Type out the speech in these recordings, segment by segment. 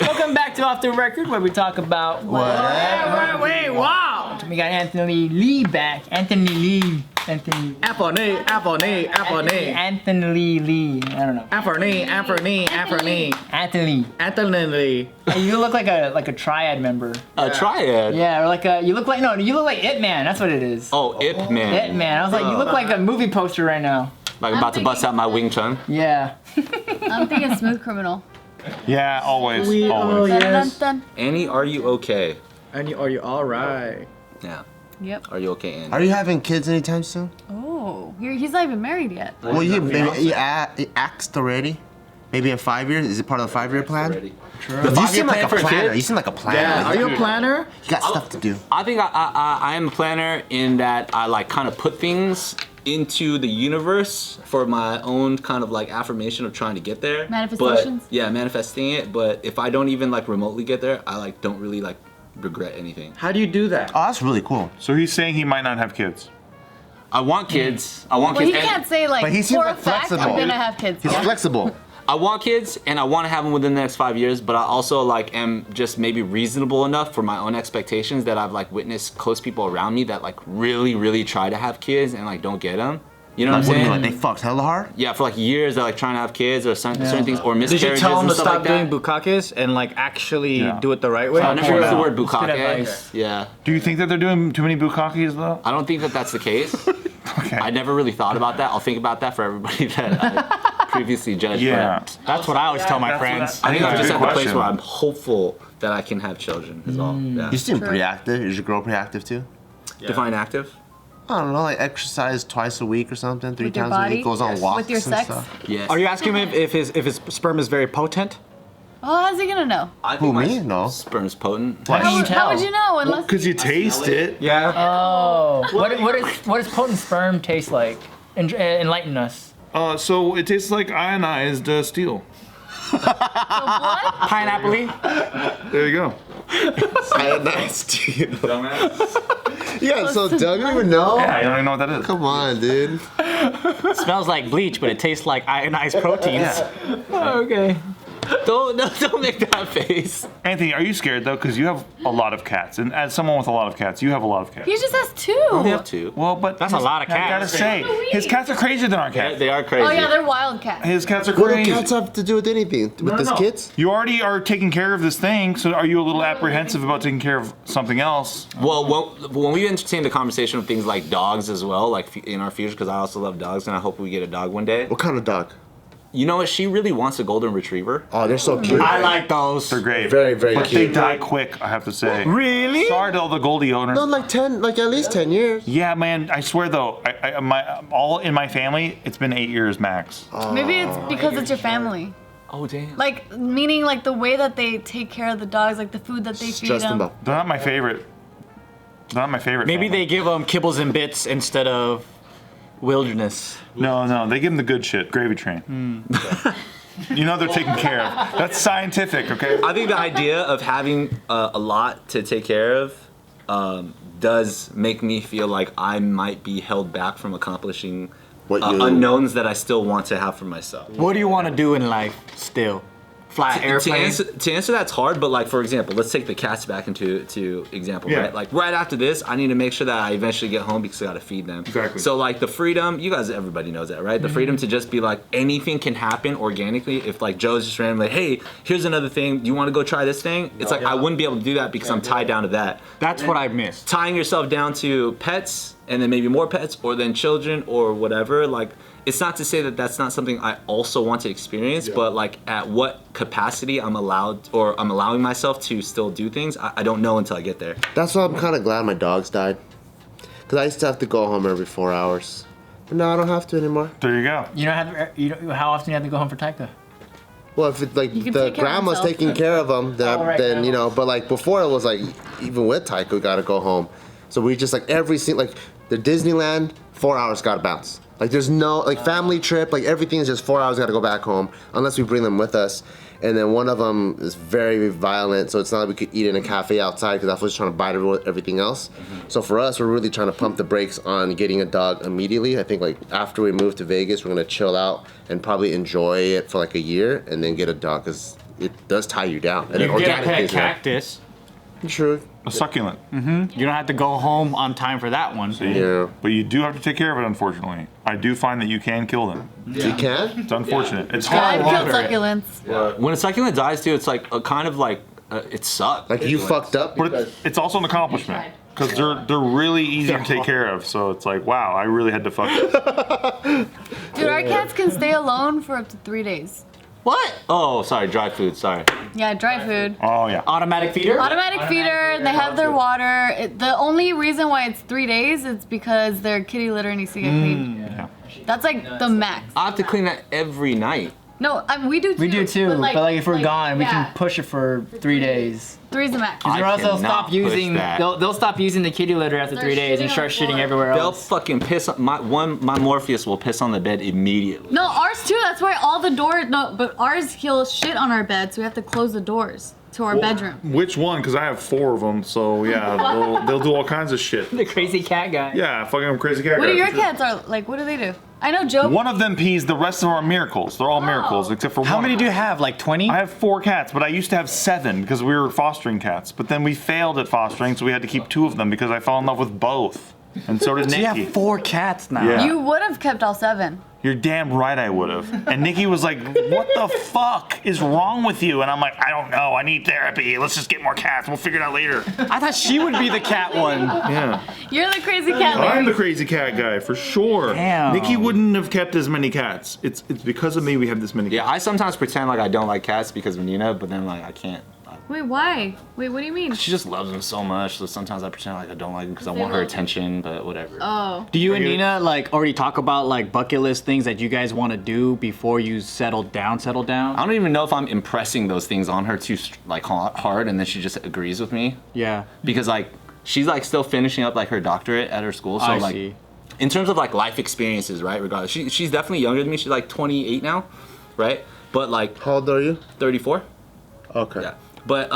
Welcome back to Off the Record, where we talk about Whatever. Wait, wow! We got Anthony Lee back. Anthony Lee. Anthony. Anthony Lee. I don't know. Anthony. Hey, you look like a triad member. A triad? Yeah, or you look like It Man. That's what it is. Oh, Ip Man. It Man. I was like, you look like a movie poster right now. Like I'm about to bust out my Wing Chun. Yeah. I'm thinking Smooth Criminal. Yeah, always. Oh, always. yes. Annie, are you okay? And are you all right? Yeah. Yep. Are you okay, Annie? Are you having kids anytime soon? Oh, he's not even married yet. Well, you asked already. Maybe in 5 years? Is it part of the 5-year plan? The You 5-year seem like plan a for a planner. kid? You seem like a planner. Yeah. Like, Are you a planner? you got stuff to do. I think I am a planner in that I like kind of put things into the universe for my own kind of like affirmation of trying to get there. Manifestations? But, yeah, manifesting it. But if I don't even like remotely get there, I like don't really like regret anything. How do you do that? Oh, that's really cool. So he's saying he might not have kids. I want kids. I want Well, kids. he can't say But he like seems for a like fact I'm flexible. gonna have kids. He's flexible. I want kids and I want to have them within the next 5 years, but I also like am just maybe reasonable enough for my own expectations that I've like witnessed close people around me that like really try to have kids and like don't get them. You know what I'm What do you saying? mean, like, they fucked hella hard? Yeah, for like years they're like trying to have kids or certain things or Did miscarriages you tell him and to stuff stop like that. doing bukakes and like actually Yeah. do it the right way? I never used the word Good bukake. advice. Yeah, Do you think that they're doing too many bukakis though? I don't think that that's the case. Okay. I never really thought about that. I'll think about that for everybody that I previously judged. Yeah. But That's what I always tell my That's what friends. I think I'm That's a just good at the place question. where I'm hopeful that I can have children is all. Yeah. You seem True. pretty active. Is your girl pretty active too? Define active? I don't know, like exercise twice a week or something, 3 With your times a body? week, goes on Yes. walks With your and sex? stuff. Yes. Are you asking him if his sperm is very potent? Oh, how's he gonna know? I Who, think my me? No. sperm's potent. How do you How tell? would you know unless? Because you taste it. Yeah. Oh. What does potent sperm taste like? Enlighten us. So it tastes like ionized steel. Pineapple. There you go. Ionized. Yeah, so Doug, you don't even know? I don't even know what that is. Come on, dude. Smells like bleach, but it tastes like ionized proteins. Okay. Don't make that face. Anthony, are you scared though? Because you have a lot of cats, and as someone with a lot of cats, you have a lot of cats. He just has two. We have two. Well, but That's a lot of I gotta cats. say, his cats are crazier than our cats. They are crazy. Oh yeah, they're wild cats. His cats are What do crazy. cats have to do with anything? With this kids? You already are taking care of this thing, so are you a little apprehensive about taking care of something else? Well, when we entertain the conversation of things like dogs as well, like in our future, because I also love dogs and I hope we get a dog one day. What kind of dog? You know what? She really wants a golden retriever. Oh, they're so cute. I like those. They're great. Very, very but cute. they die quick, I have to say. Really? Sorry to all the Goldie owners. No, like 10, like at least 10 years. Yeah, man, I swear though, all in my family, it's been 8 years max. Maybe it's because it's your family. Oh damn. Like meaning like the way that they take care of the dogs, like the food that they feed Stress them them. up. They're not my favorite. They're not my favorite. Maybe family. they give them kibbles and bits instead of wilderness. No, they give them the good shit. Gravy train. You know they're taken care of. That's scientific, okay? I think the idea of having a lot to take care of does make me feel like I might be held back from accomplishing What you- unknowns that I still want to have for myself. What do you want to do in life still? Fly an To airplane? answer that's hard, but like for example, let's take the cats back to example, Yeah. right? Like right after this, I need to make sure that I eventually get home because I gotta feed them. Exactly. So like the freedom, you guys, everybody knows that, right? The freedom to just be like anything can happen organically. If like Joe's just randomly, hey, here's another thing. Do you want to go try this thing? It's like I wouldn't be able to do that because I'm tied down to that. That's what I missed. Tying yourself down to pets and then maybe more pets or then children or whatever, like it's not to say that that's not something I also want to experience, but like at what capacity I'm allowed or I'm allowing myself to still do things, I don't know until I get there. That's why I'm kind of glad my dogs died. Because I used to have to go home every 4 hours. But now I don't have to anymore. There you go. How often do you have to go home for Taika? Well, if it, like can the take care of grandma's himself. taking care of them, then, Oh, right, then you grandma. know. But like before, it was like even with Taika, we gotta go home. So we just like every single like the Disneyland 4 hours gotta bounce. Like there's no like family trip, like everything is just 4 hours gotta go back home unless we bring them with us. And then one of them is very violent, so it's not like we could eat in a cafe outside because I was trying to bite everything else. So for us, we're really trying to pump the brakes on getting a dog immediately. I think like after we move to Vegas, we're gonna chill out and probably enjoy it for like a year and then get a dog because it does tie you down. And You it get a organically pet is there. cactus. True. A succulent. You don't have to go home on time for that one. Yeah. But you do have to take care of it, unfortunately. I do find that you can kill them. You can? It's unfortunate. It's I've hard. killed succulents. When a succulent dies, too, it's like a kind of like it sucks. Like you fucked up? But it's also an accomplishment. Because they're really easy to take care of. So it's like, wow, I really had to fuck it. Dude, our cats can stay alone for up to 3 days. What? Oh, sorry, dry food. Sorry. Yeah, dry food. Oh, yeah. Automatic feeder? Automatic feeder, they have their water. The only reason why it's 3 days is because their kitty litter needs to get cleaned. Yeah. That's like the max. I have to clean that every night. No, we do too. We do too, but like if we're gone, we yeah, can push it for 3 days. 3's the max. I Or else they'll cannot stop push using that. they'll stop using the kitty litter after 3 days and start shitting everywhere They'll else. fucking piss on my Morpheus will piss on the bed immediately. No, ours too. That's why all the doors. No, but ours he'll shit on our bed, so we have to close the doors to our bedroom. Which one? Because I have 4 of them. So, yeah, they'll do all kinds of shit. The crazy cat guy. Yeah, fucking crazy cat What guy, do your for sure. cats are like? What do they do? I know Joe. One of them pees, the rest of them are miracles. They're all miracles, except for one. How many do you have? Like 20? I have 4 cats, but I used to have 7 because we were fostering cats. But then we failed at fostering, so we had to keep 2 of them because I fell in love with both. And so did So you Nikki. have 4 cats now. Yeah. You would have kept all 7. You're damn right I would have. And Nikki was like, what the fuck is wrong with you? And I'm like, I don't know. I need therapy. Let's just get more cats. We'll figure it out later. I thought she would be the cat one. Yeah. You're the crazy cat. I'm Larry. the crazy cat guy, for sure. Damn. Nikki wouldn't have kept as many cats. It's because of me we have this many cats. Yeah, I sometimes pretend like I don't like cats because of Nina, but then like I can't. Wait, why? Wait, what do you mean? She just loves them so much, so sometimes I pretend like I don't like them because I They want her love- attention, but whatever. Oh. Do you and Nina like already talk about like bucket list things that you guys want to do before you settle down? I don't even know if I'm impressing those things on her too like hard, and then she just agrees with me Yeah. because like she's like still finishing up like her doctorate at her school, so I like see. in terms of like life experiences, right? Regardless, she's definitely younger than me. She's like 28 now, right? But like How old are you? 34. Okay. Yeah. But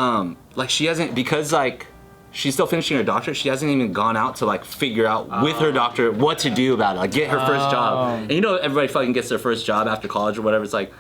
like she hasn't, because like she's still finishing her doctorate, she hasn't even gone out to like figure out with her doctorate what to do about it, like get her first job. And you know everybody fucking gets their first job after college or whatever. It's like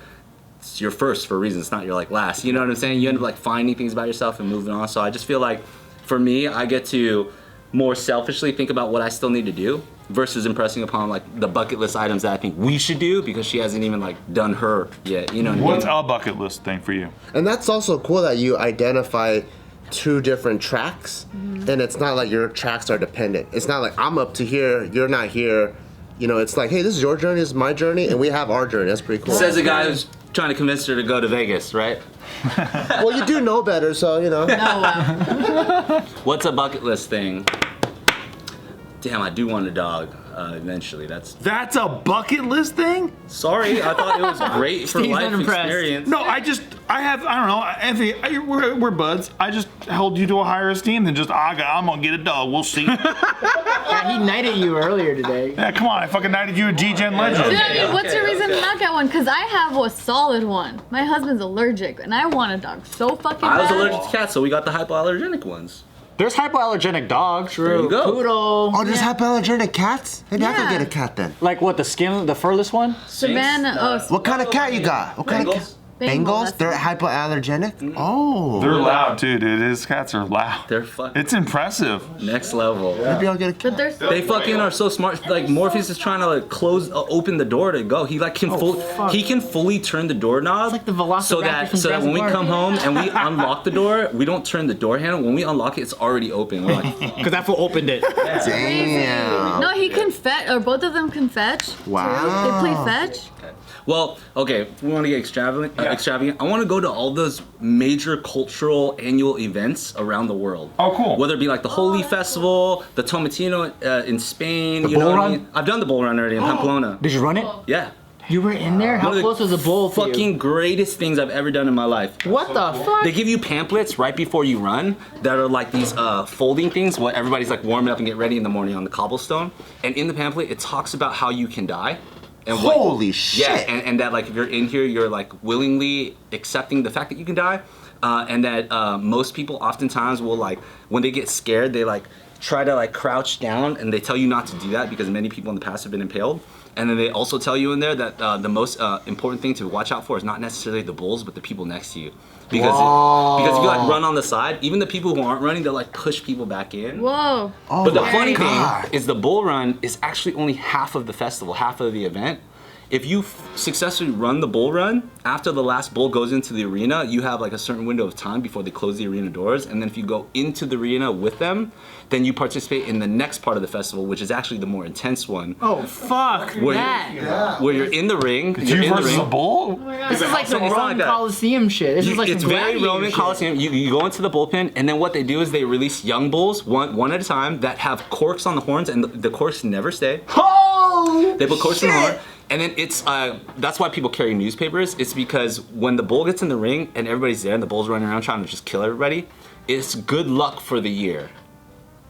it's your first for a reason. It's not your like last. You know what I'm saying? You end up like finding things about yourself and moving on. So I just feel like for me, I get to more selfishly think about what I still need to do versus impressing upon like the bucket list items that I think we should do because she hasn't even like done her yet. You know what I mean? What's a bucket list thing for you? And that's also cool that you identify 2 different tracks, and it's not like your tracks are dependent. It's not like I'm up to here, you're not here. You know, it's like, hey, this is your journey, this is my journey, and we have our journey. That's pretty cool. Says the guy who's trying to convince her to go to Vegas, right? Well, you do know better, so you know. Oh wow. What's a bucket list thing? Damn, I do want a dog eventually. That's a bucket list thing? Sorry, I thought it was great for Steve's life unimpressed. experience. No, I don't know, Anthony, we're buds. I just held you to a higher esteem than just, I'm gonna get a dog, we'll see. Yeah, he knighted you earlier today. Yeah, come on, I fucking knighted you a G-Gen legend. Dude, I mean, what's your reason to not get one? Because I have a solid one. My husband's allergic, and I want a dog so fucking bad. I was allergic to cats, so we got the hypoallergenic ones. There's hypoallergenic dogs. There you go. Poodle. Oh, there's hypoallergenic cats? Maybe I Yeah. could get a cat then. Like what, the skin, the furless one? Savannah. Oh, What kind of cat you got? What kind of cat? Bengals. Bengals? that's They're it. hypoallergenic? Oh. They're loud too, dude. His cats are loud. They're fucking It's impressive. next level. Maybe I'll get a cat. but they're so They fucking are so smart. Like Morpheus is trying to like open the door to go. He like can he can fully turn the doorknob. It's like the Velociraptor so that from when we Jurassic come Park. home and we unlock the door, we don't turn the door handle. When we unlock it, it's already open. We're like, Because that fool opened it. Damn. No, he can fetch, or both of them can fetch. too. Wow. They play fetch. well, okay, if we want to get extravagant. I want to go to all those major cultural annual events around the world. Oh, cool. Whether it be like the Holy Festival, the Tomatino in Spain. The you know bull what I run? mean? I've done the bull run already in Pamplona. Did you run it? Yeah. You were in there? How One of the close was the bull to you? Fucking greatest things I've ever done in my life. What the fuck? They give you pamphlets right before you run that are like these folding things. What everybody's like warming up and get ready in the morning on the cobblestone. And in the pamphlet, it talks about how you can die. And Holy shit. Yeah, and that like if you're in here, you're like willingly accepting the fact that you can die, and that most people oftentimes will like when they get scared, they like try to like crouch down, and they tell you not to do that because many people in the past have been impaled. And then they also tell you in there that the most important thing to watch out for is not necessarily the bulls, but the people next to you. Because if you like run on the side, even the people who aren't running, they'll like push people back in. Whoa. But the funny thing is the bull run is actually only half of the festival, half of the event. If you successfully run the bull run, after the last bull goes into the arena, you have like a certain window of time before they close the arena doors. And then if you go into the arena with them, then you participate in the next part of the festival, which is actually the more intense one. Oh fuck that! Where you're in the ring. You versus a bull? This is like the It's not like Roman that. Coliseum shit. This is like It's some very gladiator Roman shit. Coliseum. You go into the bullpen, and then what they do is they release young bulls, one at a time, that have corks on the horns, and the corks never stay. Oh! They put corks in the horn, and then it's that's why people carry newspapers. It's because when the bull gets in the ring and everybody's there, and the bull's running around trying to just kill everybody, it's good luck for the year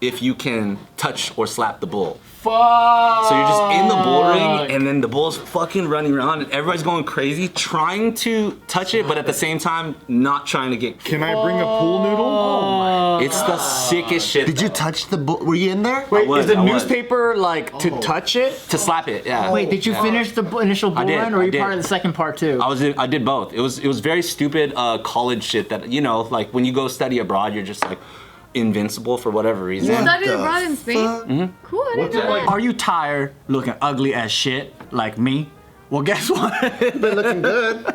if you can touch or slap the bull. Fuck! So you're just in the bull ring, and then the bull's fucking running around, and everybody's going crazy, trying to touch it, but at the same time, not trying to get. Can I bring a pool noodle? It's the sickest shit. Did you touch the bull? Were you in there? Wait, was, is the I was. newspaper like to touch it? To slap it, yeah. Wait, did you finish the initial bull did, run, or were I you did. part of the second part too? I did both. It was very stupid college shit that, you know, like when you go study abroad, you're just like invincible for whatever reason. You studied abroad in Spain? Mm-hmm. Cool, I didn't know that. Are you tired looking ugly as shit like me? Well, guess what? Been looking good.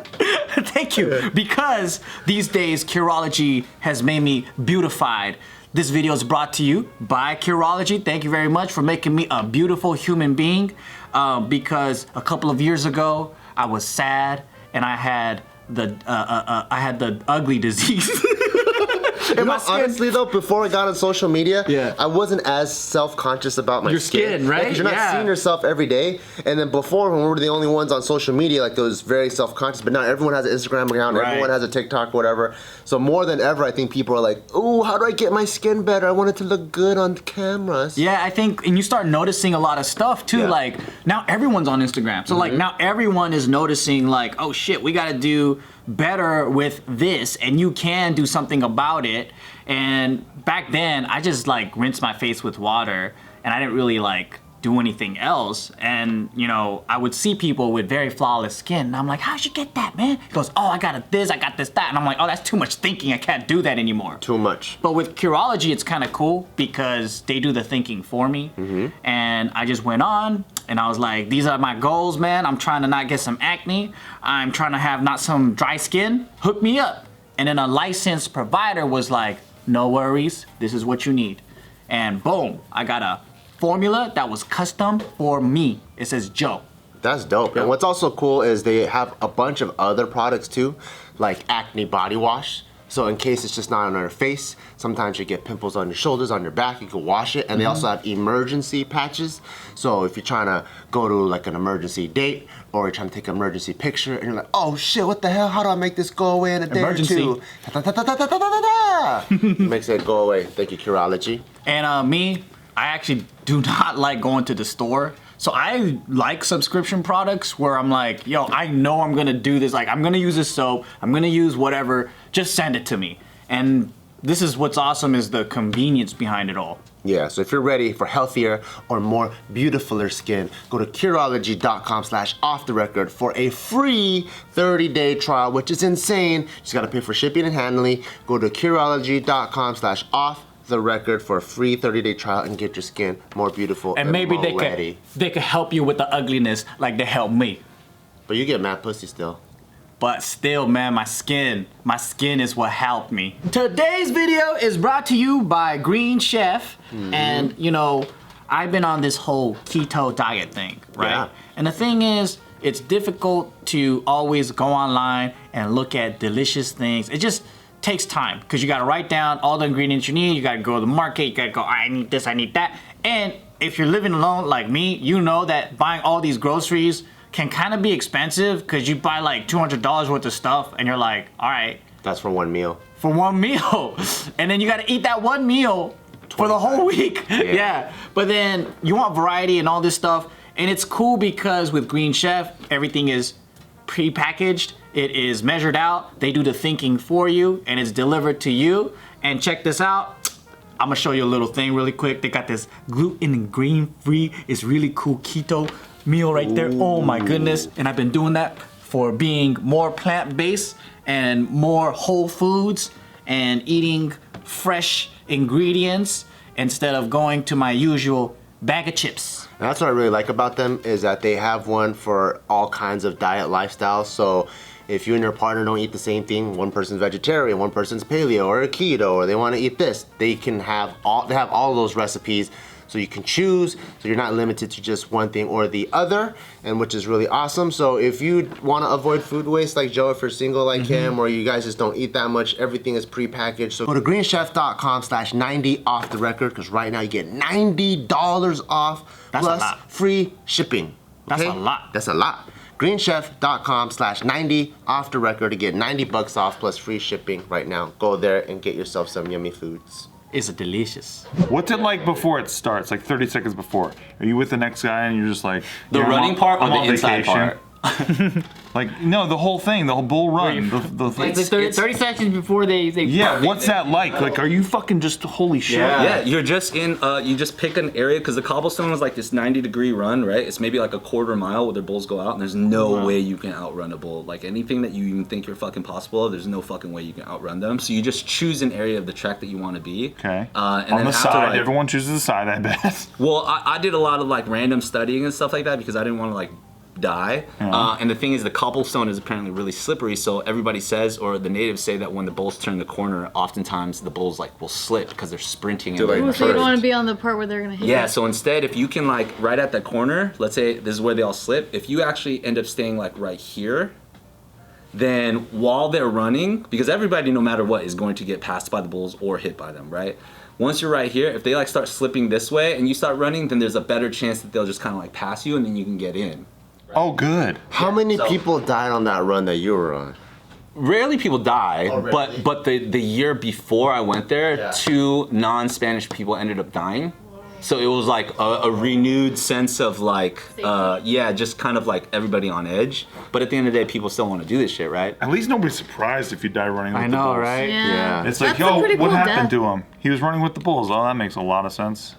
Thank you. Because these days, Curology has made me beautified. This video is brought to you by Curology. Thank you very much for making me a beautiful human being. Because a couple of years ago, I was sad and I had the ugly disease. You know, honestly though, before I got on social media, Yeah. I wasn't as self-conscious about my Your skin, right? Because you're not Yeah. seeing yourself every day. And then before, when we were the only ones on social media, like, it was very self-conscious. But now everyone has an Instagram account, Right. everyone has a TikTok, whatever. So more than ever, I think people are like, "Oh, how do I get my skin better? I want it to look good on cameras." Yeah, I think, and you start noticing a lot of stuff too. Yeah. Like now everyone's on Instagram, so like now everyone is noticing like, oh shit, we got to do better with this, and you can do something about it. And back then, I just like rinsed my face with water, and I didn't really like do anything else. And you know, I would see people with very flawless skin, and I'm like, how'd you get that, man? He goes, oh, I got this, that, and I'm like, oh, that's too much thinking. I can't do that anymore. Too much. But with Curology, it's kind of cool because they do the thinking for me. And I just went on and I was like, these are my goals, man. I'm trying to not get some acne. I'm trying to have not some dry skin. Hook me up. And then a licensed provider was like, no worries. This is what you need. And boom, I got a formula that was custom for me. It says Joe. That's dope. And what's also cool is they have a bunch of other products too, like acne body wash. So in case it's just not on your face, sometimes you get pimples on your shoulders, on your back, you can wash it. And they also have emergency patches. So if you're trying to go to like an emergency date, or you're trying to take an emergency picture, and you're like, oh shit, what the hell? How do I make this go away in a day Emergency. or two? Makes it go away. Thank you, Curology. And me, I actually do not like going to the store. So I like subscription products where I'm like, yo, I know I'm gonna do this. Like, I'm gonna use this soap, I'm gonna use whatever, just send it to me. And this is what's awesome is the convenience behind it all. Yeah, so if you're ready for healthier or more beautifuler skin, go to Curology.com/offtherecord for a free 30-day trial, which is insane. You just gotta pay for shipping and handling. Go to Curology.com/offtherecord for a free 30-day trial and get your skin more beautiful And maybe ready. they could help you with the ugliness like they help me. But you get mad pussy still. But still, man, my skin is what helped me. Today's video is brought to you by Greene Chef. And, you know, I've been on this whole keto diet thing, right? Yeah. And the thing is, it's difficult to always go online and look at delicious things. It just takes time because you got to write down all the ingredients you need. You got to go to the market. You got to go, I need this, I need that. And if you're living alone like me, you know that buying all these groceries can kind of be expensive because you buy like $200 worth of stuff and you're like, all right, That's for one meal. for one meal. And then you got to eat that one meal for the whole week. Yeah. But then you want variety and all this stuff. And it's cool because with Greene Chef, everything is pre-packaged. It is measured out. They do the thinking for you and it's delivered to you. And check this out. I'm gonna show you a little thing really quick. They got this gluten and grain free. It's really cool keto meal right there. Oh my goodness. And I've been doing that for being more plant-based and more whole foods and eating fresh ingredients instead of going to my usual bag of chips. And that's what I really like about them is that they have one for all kinds of diet lifestyles. So if you and your partner don't eat the same thing, one person's vegetarian, one person's paleo or a keto, or they want to eat this, they have all those recipes. So you can choose, so you're not limited to just one thing or the other, and which is really awesome. So if you want to avoid food waste like Joe, if you're single like him, or you guys just don't eat that much, everything is prepackaged. So go to greenchef.com/90 off the record, because right now you get $90 off plus free shipping. That's a lot. That's a lot. greenchef.com/90 off the record to get $90 off plus free shipping right now. Go there and get yourself some yummy foods. It's delicious. What's it like before it starts? Like 30 seconds before. Are you with the next guy and you're just like The running part or I'm the on inside vacation. part? Like no, the whole thing, the whole bull run. Like 30 seconds before they yeah, what's that like? Like, are you fucking just holy shit? Yeah, you're just in. You just pick an area because the cobblestone is like this 90-degree run, right? It's maybe like a quarter mile where the bulls go out, and there's no way you can outrun a bull. Like anything that you even think you're fucking possible of, there's no fucking way you can outrun them. So you just choose an area of the track that you want to be. Okay. And on then the after, side, like, everyone chooses the side, I bet. Well, I did a lot of like random studying and stuff like that because I didn't want to like die. And the thing is, the cobblestone is apparently really slippery, so everybody says, or the natives say, that when the bulls turn the corner, oftentimes the bulls like will slip because they're sprinting. They're, like, Ooh, so you don't want to be on the part where they're gonna hit you. Yeah, so instead, if you can like right at that corner, let's say this is where they all slip, if you actually end up staying like right here, then while they're running, because everybody no matter what is going to get passed by the bulls or hit by them, right? Once you're right here, if they like start slipping this way and you start running, then there's a better chance that they'll just kind of like pass you and then you can get in. Oh, good. How many people died on that run that you were on? Rarely people die, but the year before I went there, 2 non-Spanish people ended up dying. So it was like a renewed sense of like, yeah, just kind of like everybody on edge. But at the end of the day, people still want to do this shit, right? At least nobody's surprised if you die running with I the know, bulls. right? Yeah. It's like, That's a yo, pretty what cool happened death. to him? He was running with the bulls. Oh, that makes a lot of sense.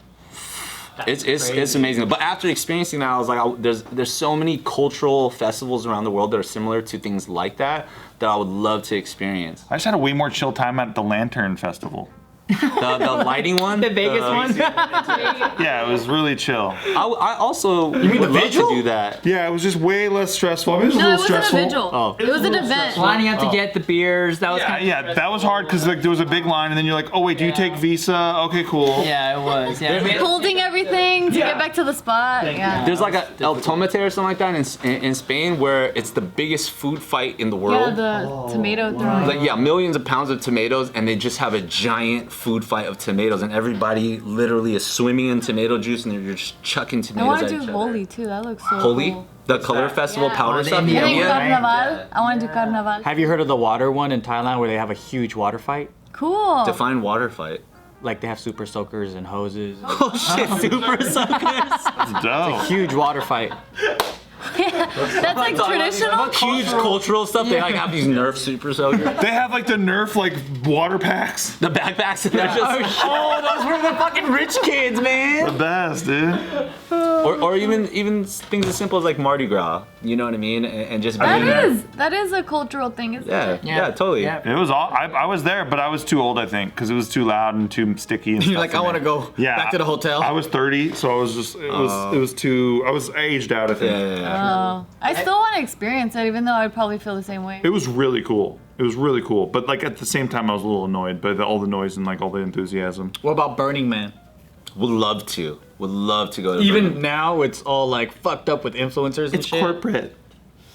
It's amazing. But after experiencing that, I was like, there's so many cultural festivals around the world that are similar to things like that I would love to experience. I just had a way more chill time at the Lantern Festival. The lighting one, the Vegas one. Yeah, it was really chill. I also would love to do that. Yeah, it was just way less stressful. I mean, it was a No, it little wasn't stressful. a vigil. Oh. It was an event. Lining up to get the beers. That was Yeah, kind of, yeah, that was hard because like there was a big line, and then you're like, oh wait, do you take Visa? Okay, cool. yeah, it was. Yeah. Holding everything to get back to the spot. Yeah. There's like a El Tomate or something like that in Spain where it's the biggest food fight in the Yeah, world. the tomato throwing. Like, yeah, millions of pounds of tomatoes, and they just have a giant food fight of tomatoes, and everybody literally is swimming in tomato juice, and they're just chucking I tomatoes want at to each do other. Holy too. That looks so Holy? cool. The color festival Yeah. powder Oh, the stuff? Indian I think one, right? Carnaval. I want to do Carnaval. Have you heard of the water one in Thailand where they have a huge water fight? Cool. Define water fight. Like they have super soakers and hoses. Oh shit, super suckers. It's dope. Huge water fight. That's like traditional. Huge cultural stuff. They like have these Nerf super soakers. They have like the Nerf like water packs. The backpacks, and they're just, Oh, those were the fucking rich kids, man. The best, dude. or even things as simple as like Mardi Gras. You know what I mean? And just being there. That is a cultural thing, isn't Yeah, it? yeah, totally. Yeah. It was all. I was there, but I was too old, I think, because it was too loud and too sticky. And You're stuff like, for I me. want to go back to the hotel. I was 30, so I was just. It was too. I was aged out, I think. Yeah. I still want to experience it, even though I'd probably feel the same way. It was really cool. It was really cool, but like at the same time, I was a little annoyed by all the noise and like all the enthusiasm. What about Burning Man? Would love to. Would love to go to Even Burning. now, it's all like fucked up with influencers and It's shit. corporate.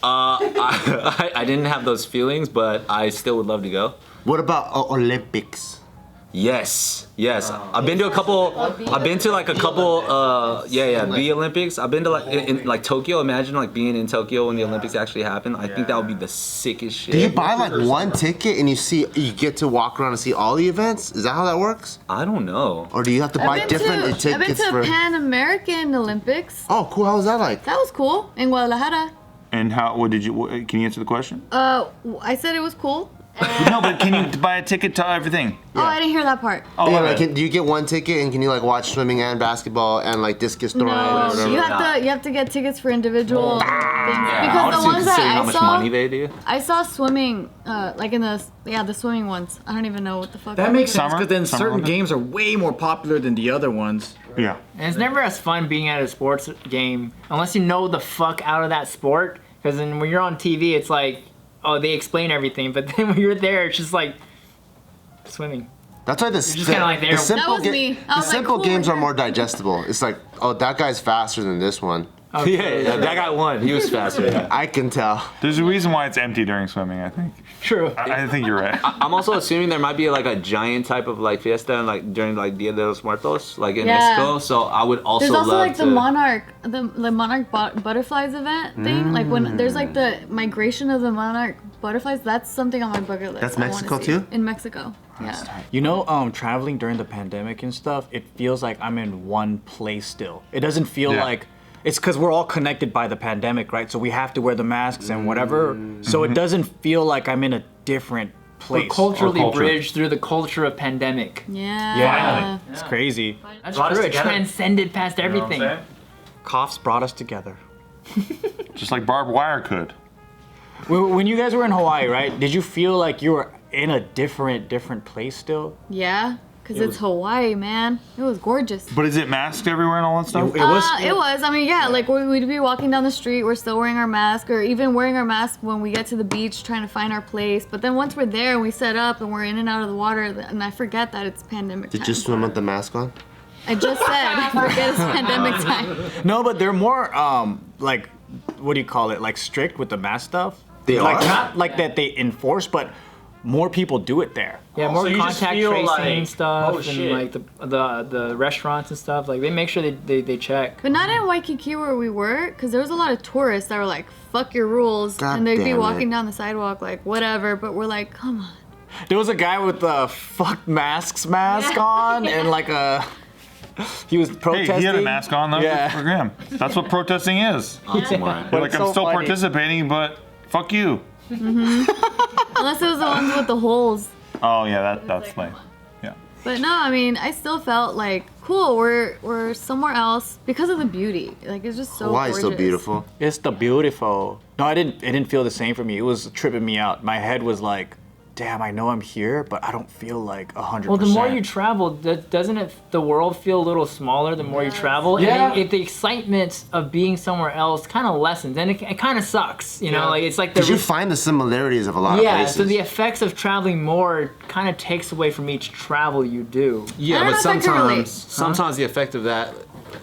I didn't have those feelings, but I still would love to go. What about Olympics? Yes. I've been to a couple. I've been to like a couple. The Olympics. I've been to like in like Tokyo. Imagine like being in Tokyo when the Olympics actually happen. I think that would be the sickest shit. Do you buy like one ticket and you get to walk around and see all the events? Is that how that works? I don't know. Or do you have to buy different I've been tickets to for? Pan American Olympics. Oh, cool. How was that like? That was cool in Guadalajara. And how? What did you? Can you answer the question? I said it was cool. No, but can you buy a ticket to everything? Oh, I didn't hear that part. Oh, Yeah, okay. like, do you get one ticket and can you like watch swimming and basketball and like discus throwing? No, whatever? you have to get tickets for individual things Yeah, because the honestly, ones considering that how I much saw, money they do. I saw swimming, like in the swimming ones. I don't even know what the fuck. That makes sense Summer? because then Summer certain Olympics? games are way more popular than the other ones. Yeah. And it's never as fun being at a sports game unless you know the fuck out of that sport. Because then when you're on TV, it's like, oh, they explain everything. But then when you're there, it's just like swimming. That's why just kinda like there. the simple, That was me. I the was like, simple cool, games we're are more digestible. It's like, oh, that guy's faster than this one. Yeah, that guy won. He was faster. Yeah. I can tell. There's a reason why it's empty during swimming, I think. True. I think you're right. I'm also assuming there might be like a giant type of like fiesta like during like Dia de los Muertos, like in Yeah. Mexico. So I would also There's also love like to. the monarch butterflies event thing. Like when there's like the migration of the monarch butterflies. That's something on my bucket list. That's I wanna Mexico see. too? In Mexico. Yeah. You know, traveling during the pandemic and stuff, it feels like I'm in one place still. It doesn't feel Yeah. like it's because we're all connected by the pandemic, right? So we have to wear the masks and whatever. So it doesn't feel like I'm in a different We're place. culturally Or culture. bridged through the culture of pandemic. Yeah. Yeah, it's crazy. That's Brought us true. It together. transcended past everything. Coughs brought us together. Just like barbed wire could. When you guys were in Hawaii, right? Did you feel like you were in a different place still? Yeah. Because it's Hawaii, man. It was gorgeous. But is it masked everywhere and all that stuff? It was. It was. I mean, yeah, like we'd be walking down the street, we're still wearing our mask, or even wearing our mask when we get to the beach trying to find our place. But then once we're there and we set up and we're in and out of the water, and I forget that it's pandemic time. Did you swim with the mask on? I just said, forget it's pandemic time. No, but they're more like, what do you call it? Like strict with the mask stuff. They like are? not like that they enforce, but more people do it there. Yeah, more So you just contact feel tracing like, stuff oh, and shit. like the restaurants and stuff. Like they make sure they check. But not in Waikiki where we were, because there was a lot of tourists that were like, fuck your rules. God and they'd be damn walking it. down the sidewalk like, whatever. But we're like, come on. There was a guy with the fuck masks mask on and like a. He was protesting. Hey, he had a mask on though. Yeah. For him. That's what protesting is. Right. You're But like, it's I'm so still funny. participating, but fuck you. Unless it was the ones with the holes. Oh yeah, that's lame. Yeah. But no, I mean, I still felt like, cool, we're somewhere else because of the beauty. Like, it's just so Hawaii's gorgeous. so beautiful. It's the beautiful. No, it didn't feel the same for me. It was tripping me out. My head was like, damn, I know I'm here, but I don't feel like 100%. Well, the more you travel, doesn't it? The world feel a little smaller the more you travel. Yeah. And if the excitement of being somewhere else kind of lessens, then it kind of sucks. You know, like it's like the Because you find the similarities of a lot of yeah. places. So the effects of traveling more kind of takes away from each travel you do. I Yeah, don't but know if I can relate. sometimes the effect of that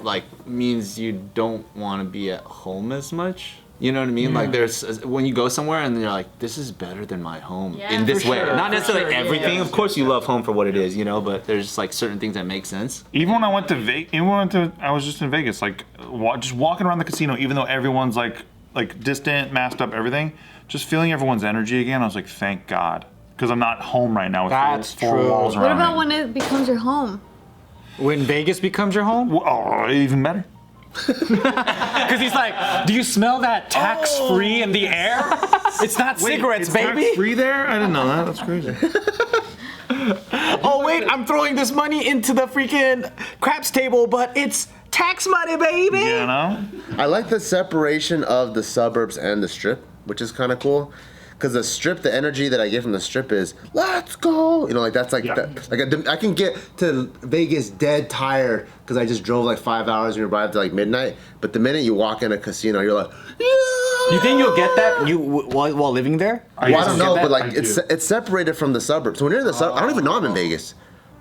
like means you don't want to be at home as much. You know what I mean? Like there's when you go somewhere and you're like, this is better than my home Yeah, in this for way. sure, Not for necessarily sure, yeah, everything. yeah. Of course, you love home for what it is, you know. But there's just like certain things that make sense. Even when I went to I was just in Vegas, like just walking around the casino, even though everyone's like distant, masked up, everything, just feeling everyone's energy again. I was like, thank God, because I'm not home right now with That's four true. walls around What about me. when it becomes your home? When Vegas becomes your home? Oh, even better. Because he's like, do you smell that tax-free in the air? It's not cigarettes, baby. Free there? I didn't know that. That's crazy. Oh wait, I'm throwing this money into the freaking craps table, but it's tax money, baby. You know? I like the separation of the suburbs and the strip, which is kind of cool. Because the strip, the energy that I get from the strip is, let's go. You know, like that's like, I can get to Vegas dead tired because I just drove like 5 hours and you arrived at like midnight. But the minute you walk in a casino, you're like, yeah. You think you'll get that while living there? Well, I don't know, but like I it's separated from the suburbs. So when you're in the suburbs, I don't even know I'm in Vegas.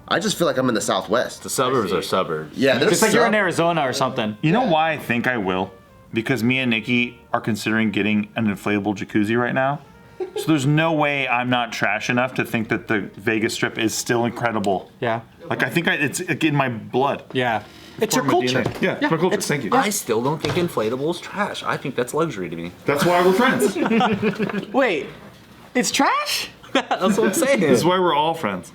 I just feel like I'm in the Southwest. The suburbs are suburbs. Yeah, there's It's like you're in sub- Arizona or something. You know why I think I will? Because me and Nikki are considering getting an inflatable jacuzzi right now. So there's no way I'm not trash enough to think that the Vegas Strip is still incredible. Yeah. Like I think it's like in my blood. Yeah. It's your culture. Yeah, it's my culture. Thank you. I still don't think inflatables trash. I think that's luxury to me. That's why we're friends. Wait, it's trash? That's what I'm saying. This is why we're all friends.